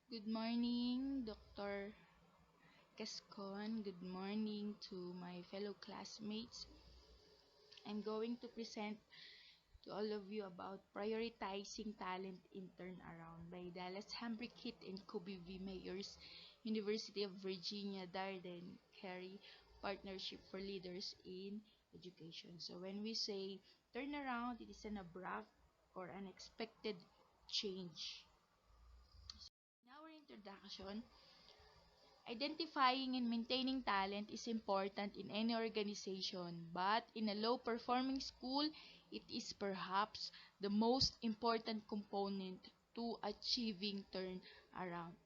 Good morning, Dr. Cascon. Good morning to my fellow classmates. I'm going to present to all of you about prioritizing talent in turnaround by Dallas Hambrickit and Kobe V. Mayers, University of Virginia, Darden, Carey Partnership for Leaders in Education. So when we say turnaround, it is an abrupt or unexpected change. In our introduction, identifying and maintaining talent is important in any organization, but in a low-performing school, it is perhaps the most important component to achieving turnaround.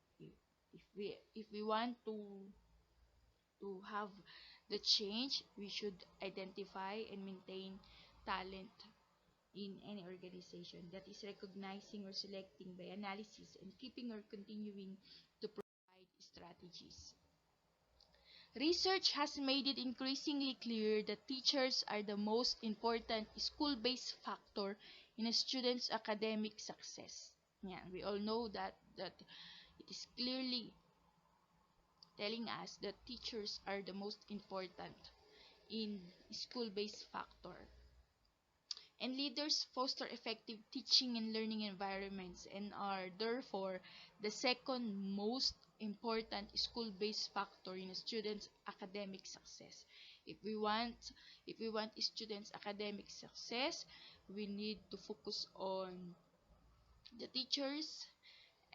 If we want to have the change, we should identify and maintain talent in any organization. That is recognizing or selecting by analysis and keeping or continuing to provide strategies. Research has made it increasingly clear that teachers are the most important school-based factor in a student's academic success. Yeah, we all know that it is clearly telling us that teachers are the most important in school-based factor. And leaders foster effective teaching and learning environments and are therefore the second most important school-based factor in a student's academic success. If we want if we want students' academic success, we need to focus on the teachers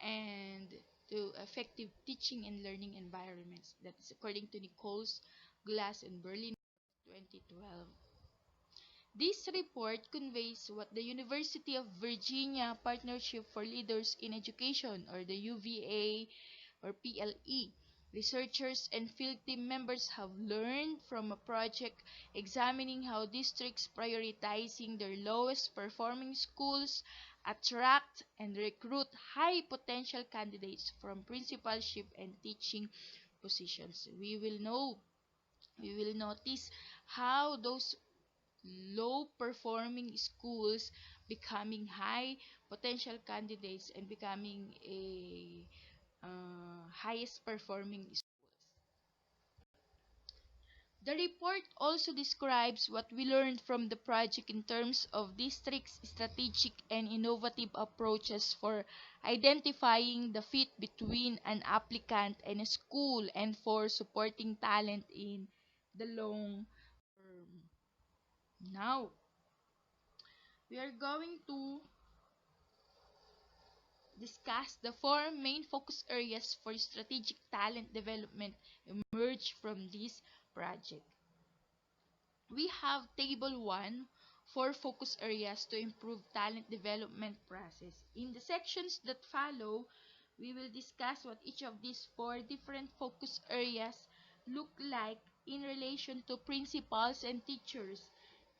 and to effective teaching and learning environments. That is according to Nichols, Glass, and Berlin 2012. This report conveys what the University of Virginia Partnership for Leaders in Education, or the UVA or PLE, researchers and field team members have learned from a project examining how districts prioritizing their lowest performing schools attract and recruit high potential candidates from principalship and teaching positions. We will notice how those low performing schools becoming high potential candidates and becoming a highest performing schools. The report also describes what we learned from the project in terms of districts' strategic and innovative approaches for identifying the fit between an applicant and a school and for supporting talent in the long term. Now, we are going to discuss the four main focus areas for strategic talent development emerged from this project. We have table 1, four focus areas to improve talent development process. In the sections that follow, we will discuss what each of these four different focus areas look like in relation to principals and teachers.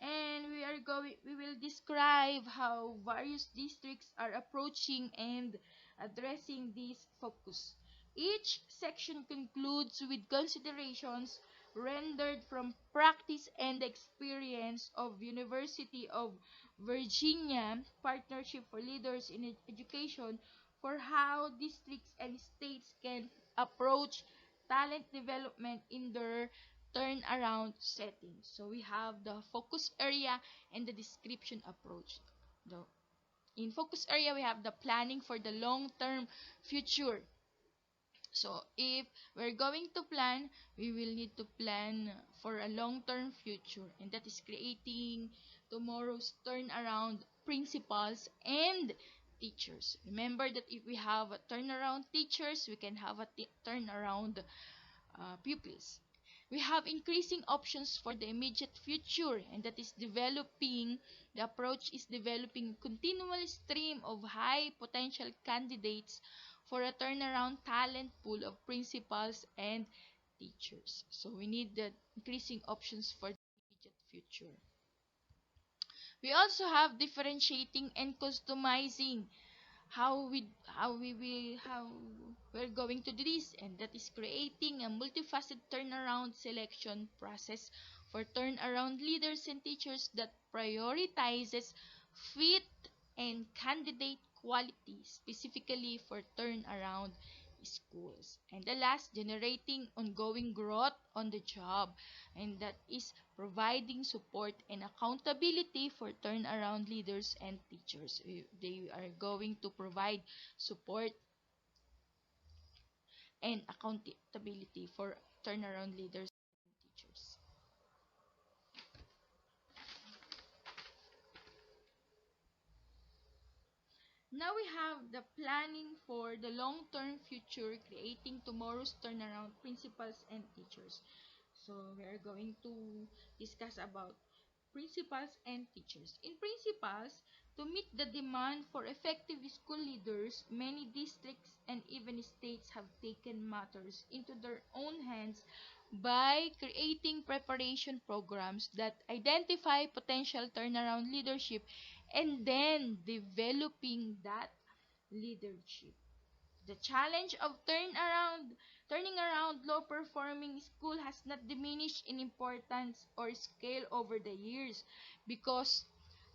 And we will describe how various districts are approaching and addressing this focus. Each section concludes with considerations rendered from practice and experience of University of Virginia Partnership for Leaders in Education for how districts and states can approach talent development in their turnaround settings. So we have the focus area and the description approach. The, in focus area, we have the planning for the long-term future. So if we're going to plan, we will need to plan for a long-term future, and that is creating tomorrow's turnaround principals and teachers. Remember that if we have a turnaround teachers, we can have a turnaround pupils. We have increasing options for the immediate future, and that is developing, the approach is developing continual stream of high potential candidates for a turnaround talent pool of principals and teachers. So we need the increasing options for the immediate future. We also have differentiating and customizing how we're going to do this, and that is creating a multifaceted turnaround selection process for turnaround leaders and teachers that prioritizes fit and candidate quality, specifically for turnaround schools. And the last, generating ongoing growth on the job, and that is providing support and accountability for turnaround leaders and teachers. They are going to provide support and accountability for turnaround leaders and teachers. Now we have the planning for the long-term future, creating tomorrow's turnaround principals and teachers. So we are going to discuss about principals and teachers. In principals, to meet the demand for effective school leaders, many districts and even states have taken matters into their own hands by creating preparation programs that identify potential turnaround leadership and then developing that leadership. The challenge of turning around low-performing school has not diminished in importance or scale over the years because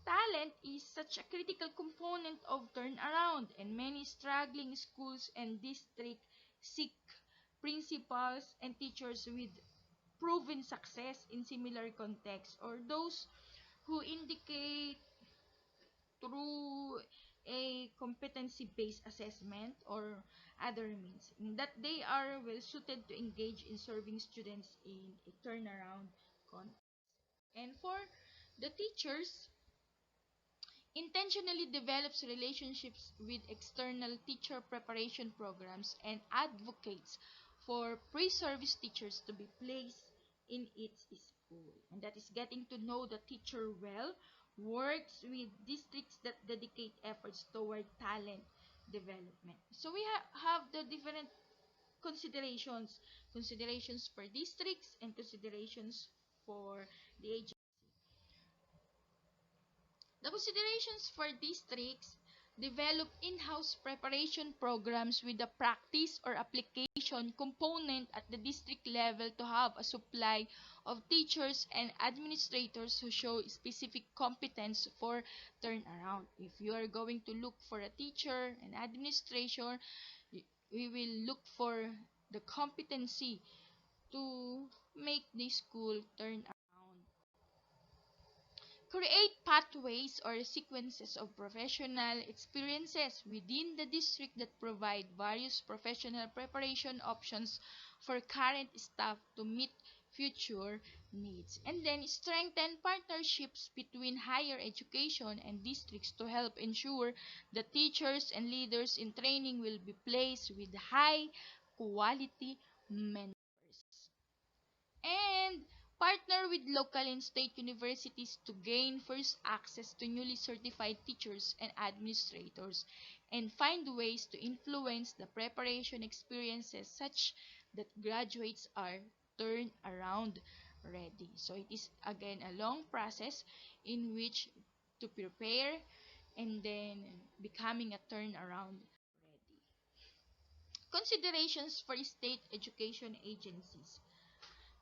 talent is such a critical component of turnaround, and many struggling schools and districts seek principals and teachers with proven success in similar contexts, or those who indicate through a competency-based assessment or other means that they are well suited to engage in serving students in a turnaround context. And for the teachers, intentionally develops relationships with external teacher preparation programs and advocates for pre-service teachers to be placed in its school. And that is getting to know the teacher well, works with districts that dedicate efforts toward talent development. So we have the different considerations for districts and considerations for the agency. The considerations for districts: develop in-house preparation programs with a practice or application component at the district level to have a supply of teachers and administrators who show specific competence for turnaround. If you are going to look for a teacher and administration, we will look for the competency to make the school turn around. Create pathways or sequences of professional experiences within the district that provide various professional preparation options for current staff to meet future needs. And then strengthen partnerships between higher education and districts to help ensure the teachers and leaders in training will be placed with high quality mentors. And partner with local and state universities to gain first access to newly certified teachers and administrators, and find ways to influence the preparation experiences such that graduates are turned around ready. So it is again a long process in which to prepare and then becoming a turnaround ready. Considerations for state education agencies: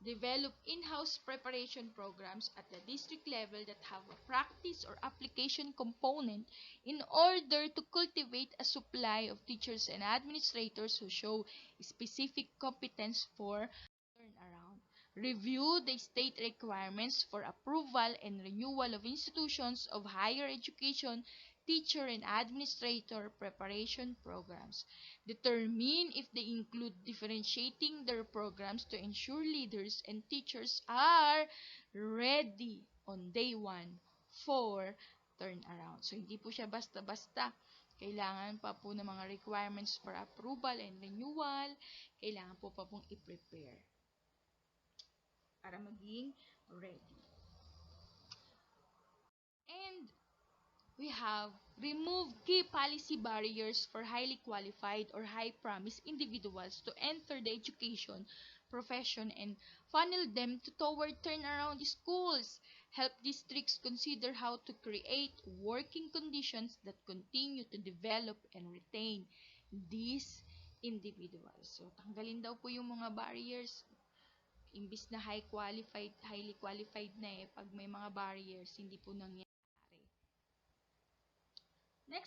develop in-house preparation programs at the district level that have a practice or application component in order to cultivate a supply of teachers and administrators who show specific competence for turnaround. Review the state requirements for approval and renewal of institutions of higher education teacher and administrator preparation programs. Determine if they include differentiating their programs to ensure leaders and teachers are ready on day one for turnaround. So, hindi po siya basta-basta. Kailangan pa po ng mga requirements for approval and renewal. Kailangan po pa pong i-prepare para maging ready. And we have remove key policy barriers for highly qualified or high promise individuals to enter the education profession and funnel them toward turnaround schools. Help districts consider how to create working conditions that continue to develop and retain these individuals. So, tanggalin daw po yung mga barriers. Imbis na highly qualified na pag may mga barriers, hindi po nangyayari.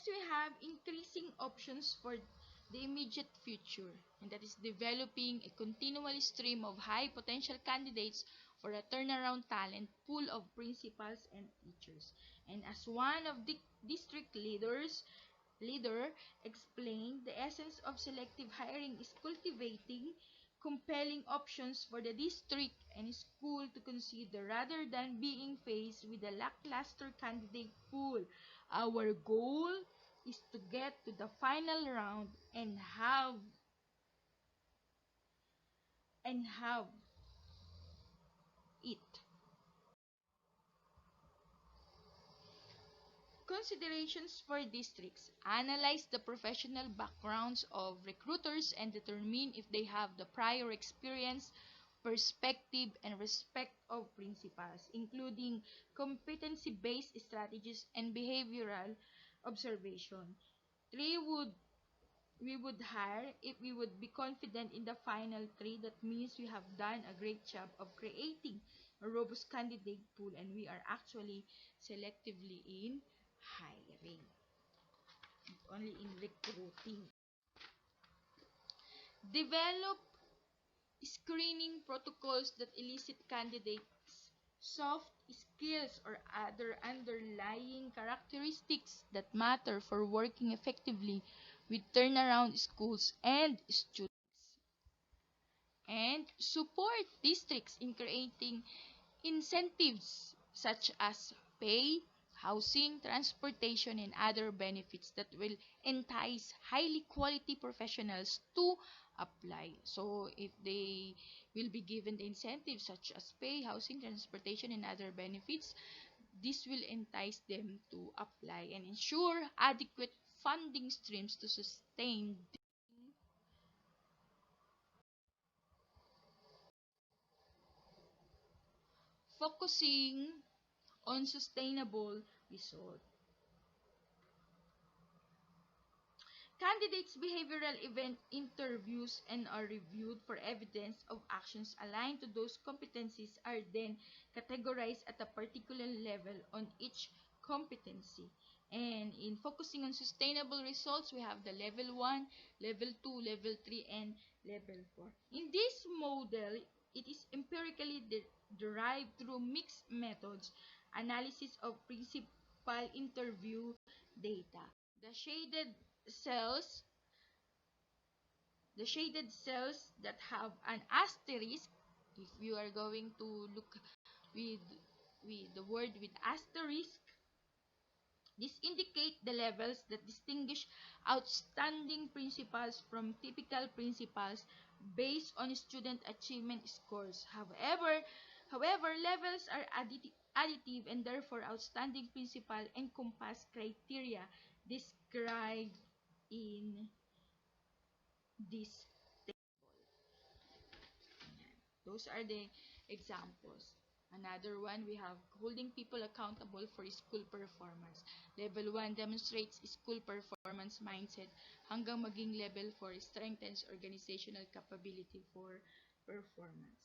Next, we have increasing options for the immediate future, and that is developing a continual stream of high potential candidates for a turnaround talent pool of principals and teachers. And as one of the district leader explained, the essence of selective hiring is cultivating compelling options for the district and school to consider rather than being faced with a lackluster candidate pool. Our goal is to get to the final round and have it. Considerations for districts. Analyze the professional backgrounds of recruiters and determine if they have the prior experience, perspective, and respect of principals, including competency-based strategies and behavioral observation. Three would We would hire if we would be confident in the final three. That means we have done a great job of creating a robust candidate pool and we are actually selectively in hiring, only in recruiting. Develop screening protocols that elicit candidates' soft skills or other underlying characteristics that matter for working effectively with turnaround schools and students. And support districts in creating incentives such as pay, housing, transportation, and other benefits that will entice highly quality professionals to apply. So, if they will be given the incentives such as pay, housing, transportation, and other benefits, this will entice them to apply and ensure adequate funding streams to sustain focusing on sustainable results. Candidates' behavioral event interviews and are reviewed for evidence of actions aligned to those competencies are then categorized at a particular level on each competency. And in focusing on sustainable results, we have the level 1, level 2, level 3, and level 4. In this model, it is empirically derived through mixed methods, analysis of principal interview data. The cells, the shaded cells that have an asterisk, if you are going to look with the word with asterisk, this indicate the levels that distinguish outstanding principals from typical principals based on student achievement scores. However, levels are additive and therefore outstanding principal encompass criteria described in this. Those are the examples. Another one, we have holding people accountable for school performance. Level 1 demonstrates school performance mindset hanggang maging level 4 strengthens organizational capability for performance.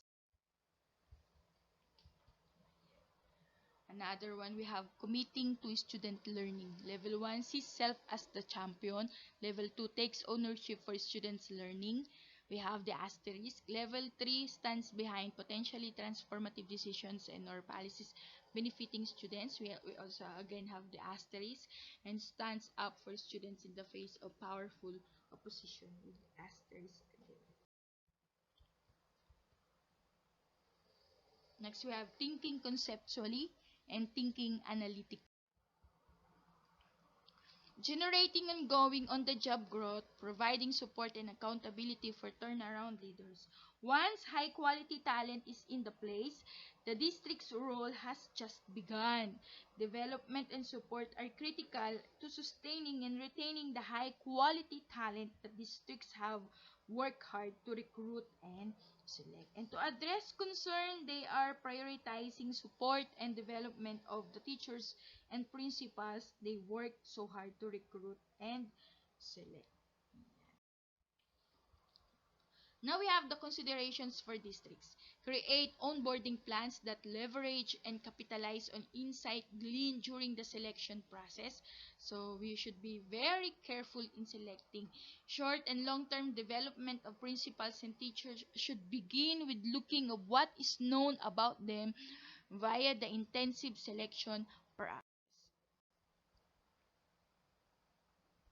Another one, we have committing to student learning. Level 1 sees self as the champion. Level 2 takes ownership for students' learning. We have the asterisk. Level 3 stands behind potentially transformative decisions and or policies benefiting students. We also again have the asterisk and stands up for students in the face of powerful opposition with asterisk again. Next, we have thinking conceptually and thinking analytically. Generating ongoing on-the-job growth, providing support and accountability for turnaround leaders. Once high-quality talent is in the place, the district's role has just begun. Development and support are critical to sustaining and retaining the high-quality talent that districts have worked hard to recruit and select. And to address concern, they are prioritizing support and development of the teachers and principals they worked so hard to recruit and select. Now we have the considerations for districts. Create onboarding plans that leverage and capitalize on insight gleaned during the selection process. So we should be very careful in selecting. Short and long-term development of principals and teachers should begin with looking at what is known about them via the intensive selection process.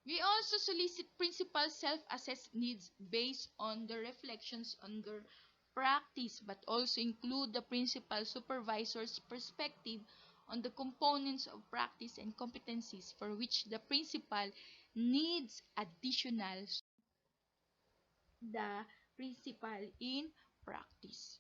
We also solicit principal self-assessed needs based on the reflections on their practice, but also include the principal supervisor's perspective on the components of practice and competencies for which the principal needs additional the principal in practice.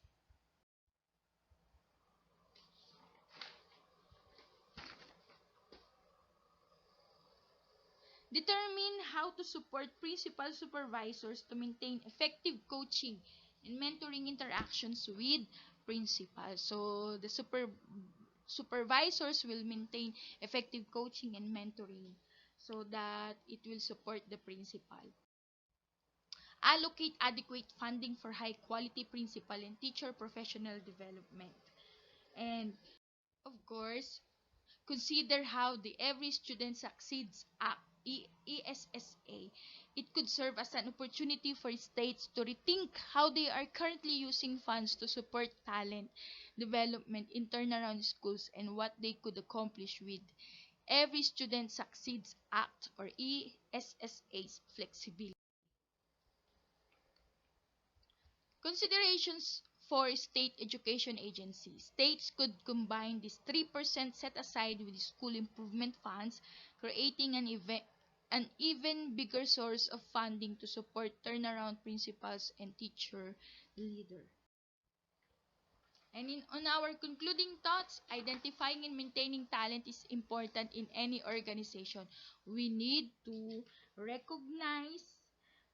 Determine how to support principal supervisors to maintain effective coaching and mentoring interactions with principals. So the supervisors will maintain effective coaching and mentoring so that it will support the principal. Allocate adequate funding for high quality principal and teacher professional development. And of course, consider how the Every Student Succeeds Act, ESSA. It could serve as an opportunity for states to rethink how they are currently using funds to support talent development in turnaround schools and what they could accomplish with Every Student Succeeds Act or ESSA's flexibility. Considerations for state education agencies. States could combine this 3% set aside with school improvement funds, creating an even bigger source of funding to support turnaround principals and teacher leader. And on our concluding thoughts, identifying and maintaining talent is important in any organization. We need to recognize,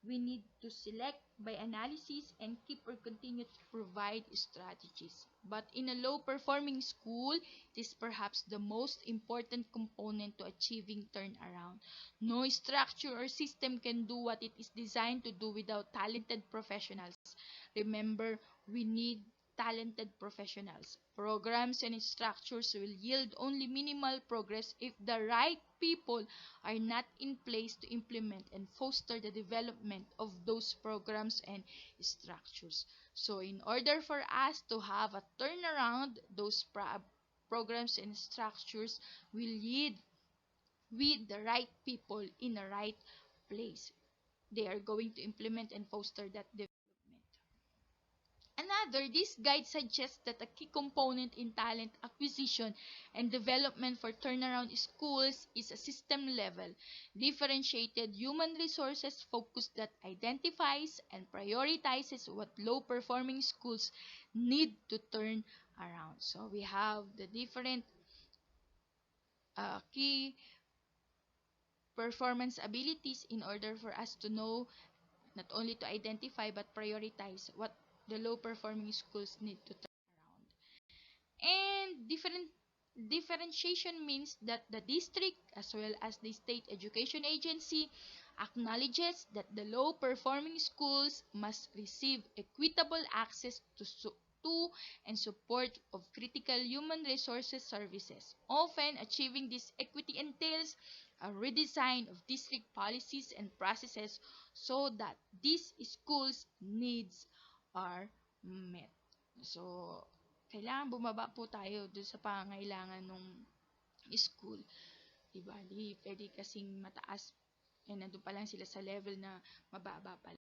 we need to select by analysis, and keep or continue to provide strategies. But in a low-performing school, it is perhaps the most important component to achieving turnaround. No structure or system can do what it is designed to do without talented professionals. Remember, we need talented professionals. Programs and structures will yield only minimal progress if the right people are not in place to implement and foster the development of those programs and structures. So, in order for us to have a turnaround, those programs and structures will lead with the right people in the right place. They are going to implement and foster that development. Another, this guide suggests that a key component in talent acquisition and development for turnaround schools is a system level, differentiated human resources focus that identifies and prioritizes what low performing schools need to turn around. So we have the different key performance abilities in order for us to know not only to identify but prioritize what the low performing schools need to turn around. And differentiation means that the district as well as the state education agency acknowledges that the low performing schools must receive equitable access to and support of critical human resources services. Often achieving this equity entails a redesign of district policies and processes so that these schools needs are met. So, kailangan bumaba po tayo dun sa pangangailangan ng school. Diba? Di pwede kasing mataas. Nandun pa lang sila sa level na mababa pa lang.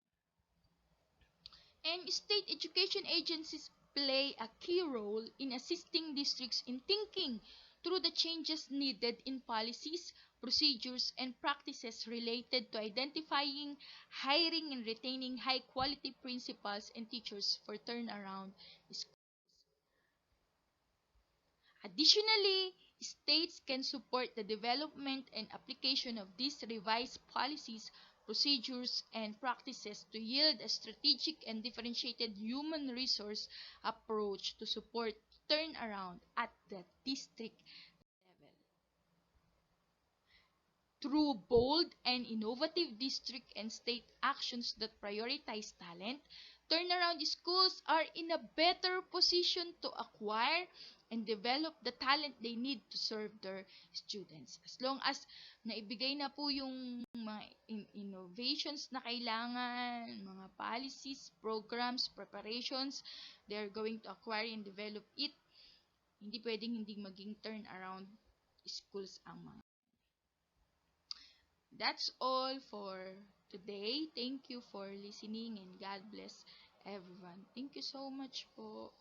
And state education agencies play a key role in assisting districts in thinking through the changes needed in policies, procedures, and practices related to identifying, hiring, and retaining high-quality principals and teachers for turnaround schools. Additionally, states can support the development and application of these revised policies, procedures, and practices to yield a strategic and differentiated human resource approach to support turnaround at the district level. Through bold and innovative district and state actions that prioritize talent, turnaround schools are in a better position to acquire and develop the talent they need to serve their students. As long as naibigay na po yung mga innovations na kailangan, mga policies, programs, preparations, they're going to acquire and develop it. Hindi pwedeng hindi maging turnaround schools ang mga. That's all for today. Thank you for listening and God bless everyone. Thank you so much po.